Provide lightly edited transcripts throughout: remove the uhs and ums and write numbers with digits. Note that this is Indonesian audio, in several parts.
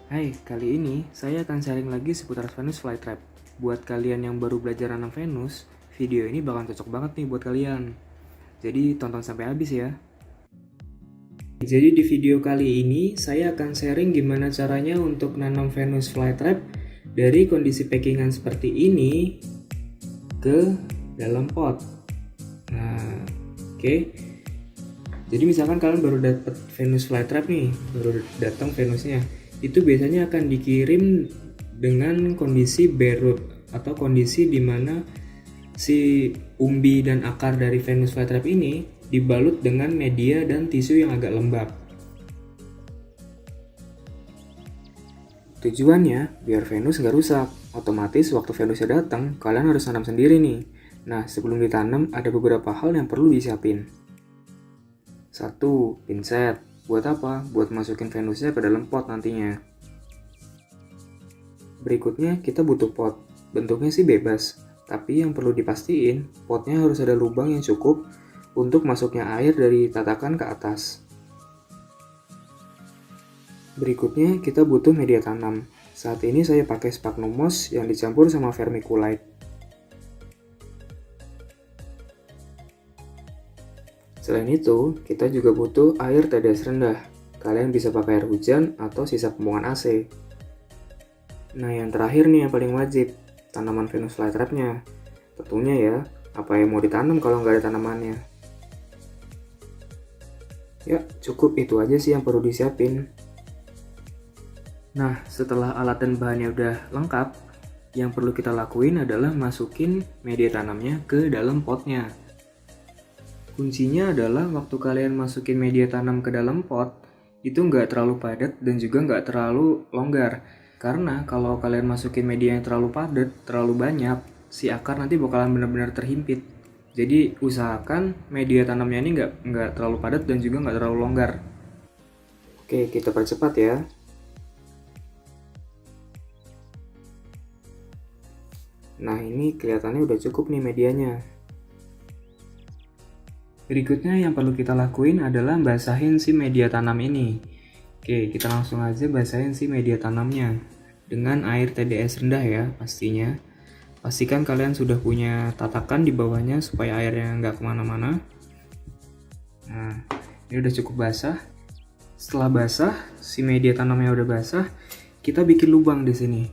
Hai, kali ini saya akan sharing lagi seputar Venus Flytrap. Buat kalian yang baru belajar nanam Venus, video ini bakal cocok banget nih buat kalian. Jadi tonton sampai habis ya. Jadi di video kali ini saya akan sharing gimana caranya untuk nanam Venus Flytrap dari kondisi packingan seperti ini ke dalam pot. Nah, oke. Jadi misalkan kalian baru dapat Venus Flytrap nih, baru datang Venusnya. Itu biasanya akan dikirim dengan kondisi bare root atau kondisi di mana si umbi dan akar dari Venus flytrap ini dibalut dengan media dan tisu yang agak lembab. Tujuannya biar Venus nggak rusak. Otomatis waktu Venusnya datang, kalian harus tanam sendiri nih. Nah, sebelum ditanam ada beberapa hal yang perlu disiapin. 1. Pinset. Buat apa? Buat masukin Venusnya ke dalam pot nantinya. Berikutnya kita butuh pot. Bentuknya sih bebas, tapi yang perlu dipastiin potnya harus ada lubang yang cukup untuk masuknya air dari tatakan ke atas. Berikutnya kita butuh media tanam. Saat ini saya pakai sphagnum moss yang dicampur sama vermiculite. Selain itu, kita juga butuh air TDS rendah. Kalian bisa pakai air hujan atau sisa pembuangan AC. Nah, yang terakhir nih yang paling wajib, tanaman Venus flytrapnya. Tentunya ya, apa yang mau ditanam kalau nggak ada tanamannya? Ya, cukup itu aja sih yang perlu disiapin. Nah, setelah alat dan bahannya udah lengkap, yang perlu kita lakuin adalah masukin media tanamnya ke dalam potnya. Kuncinya adalah waktu kalian masukin media tanam ke dalam pot, itu nggak terlalu padat dan juga nggak terlalu longgar. Karena kalau kalian masukin media yang terlalu padat, terlalu banyak, si akar nanti bakalan benar-benar terhimpit. Jadi usahakan media tanamnya ini nggak terlalu padat dan juga nggak terlalu longgar. Oke, kita percepat ya. Nah, ini kelihatannya udah cukup nih medianya. Berikutnya yang perlu kita lakuin adalah basahin si media tanam ini. Oke, kita langsung aja basahin si media tanamnya dengan air TDS rendah ya pastinya. Pastikan kalian sudah punya tatakan di bawahnya supaya airnya nggak kemana-mana. Nah, ini udah cukup basah. Setelah basah, si media tanamnya udah basah, kita bikin lubang di sini.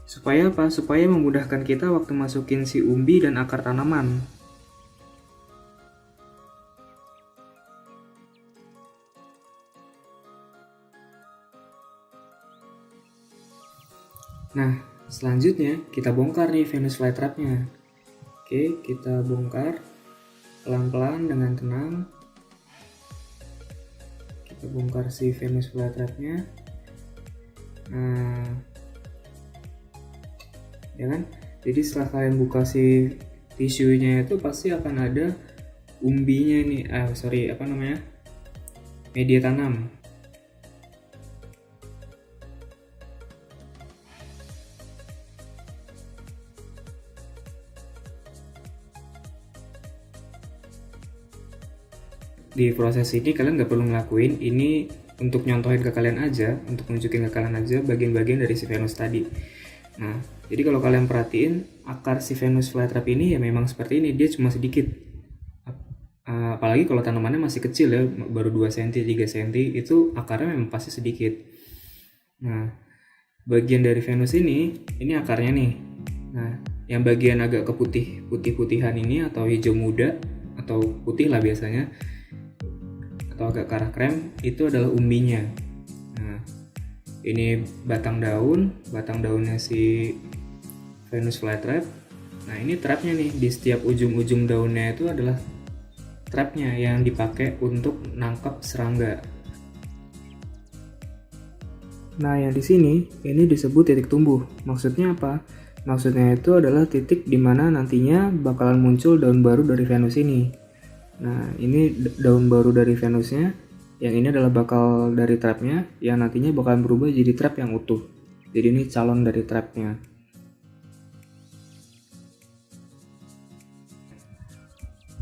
Supaya apa? Supaya memudahkan kita waktu masukin si umbi dan akar tanaman. Nah, selanjutnya kita bongkar nih Venus flytrapnya. Oke, kita bongkar pelan-pelan dengan tenang. Kita bongkar si Venus flytrapnya. Nah, ya kan? Jadi setelah kalian buka si tisunya itu pasti akan ada umbinya nih. Media tanam. Di proses ini kalian nggak perlu ngelakuin, ini untuk nyontohin ke kalian aja, untuk nunjukin ke kalian aja bagian-bagian dari si Venus tadi. Nah, jadi kalau kalian perhatiin, akar si Venus flytrap ini ya memang seperti ini, dia cuma sedikit. Apalagi kalau tanamannya masih kecil ya, baru 2 cm, 3 cm, itu akarnya memang pasti sedikit. Nah, bagian dari Venus ini akarnya nih. Nah, yang bagian agak putih-putihan ini atau hijau muda, atau putih lah biasanya, atau agak ke arah krem, itu adalah umbinya. Nah, ini batang daunnya si Venus flytrap. Nah, ini trapnya nih, di setiap ujung-ujung daunnya itu adalah trapnya yang dipakai untuk nangkap serangga. Nah, yang di sini ini disebut titik tumbuh. Maksudnya apa? Maksudnya itu adalah titik di mana nantinya bakalan muncul daun baru dari Venus ini. Nah, ini daun baru dari Venusnya. Yang ini adalah bakal dari trapnya, yang nantinya bakalan berubah jadi trap yang utuh. Jadi ini calon dari trapnya.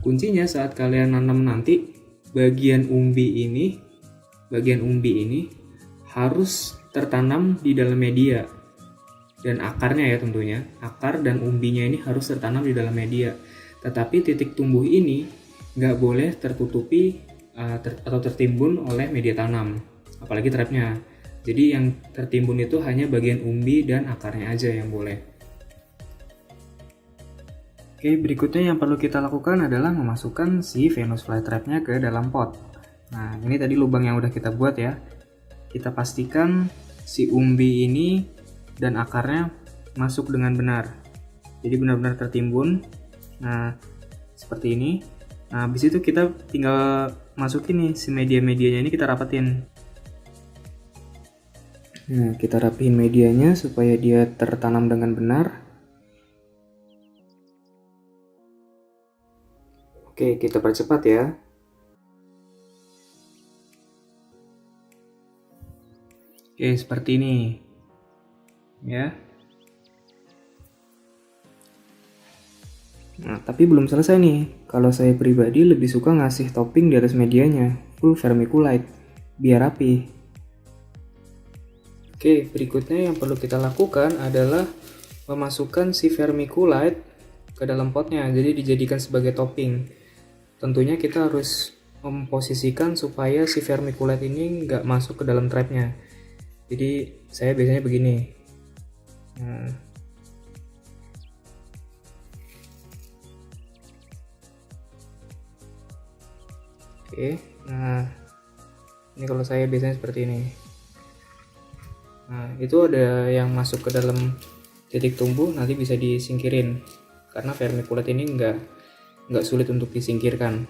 Kuncinya saat kalian nanam nanti, bagian umbi ini harus tertanam di dalam media. Dan akarnya ya tentunya, akar dan umbinya ini harus tertanam di dalam media. Tetapi titik tumbuh ini nggak boleh tertutupi atau tertimbun oleh media tanam, apalagi trapnya. Jadi yang tertimbun itu hanya bagian umbi dan akarnya aja yang boleh. Oke, berikutnya yang perlu kita lakukan adalah memasukkan si Venus flytrapnya ke dalam pot. Nah, ini tadi lubang yang udah kita buat ya. Kita pastikan si umbi ini dan akarnya masuk dengan benar. Jadi benar-benar tertimbun. Nah, seperti ini. Nah, habis itu kita tinggal masukin nih si media-medianya ini, kita rapetin. Nah, kita rapihin medianya supaya dia tertanam dengan benar. Oke, kita percepat ya. Oke, seperti ini. Ya. Nah, tapi belum selesai nih. Kalau saya pribadi lebih suka ngasih topping di atas medianya, full vermiculite, biar rapi. Oke, berikutnya yang perlu kita lakukan adalah memasukkan si vermiculite ke dalam potnya, jadi dijadikan sebagai topping. Tentunya kita harus memposisikan supaya si vermiculite ini nggak masuk ke dalam trapnya. Jadi saya biasanya begini. Nah, oke, nah ini kalau saya biasanya seperti ini. Nah, itu ada yang masuk ke dalam titik tumbuh, nanti bisa disingkirin karena vermiculite ini nggak sulit untuk disingkirkan.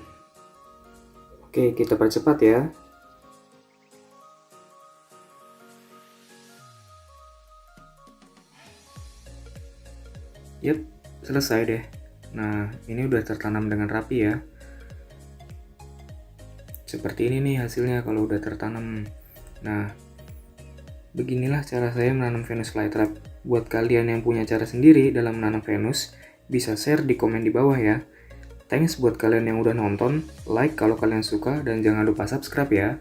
Oke, kita percepat ya. Yap, selesai deh. Nah, ini udah tertanam dengan rapi ya. Seperti ini nih hasilnya kalau udah tertanam. Nah, beginilah cara saya menanam Venus flytrap. Buat kalian yang punya cara sendiri dalam menanam Venus, bisa share di komen di bawah ya. Thanks buat kalian yang udah nonton, like kalau kalian suka, dan jangan lupa subscribe ya.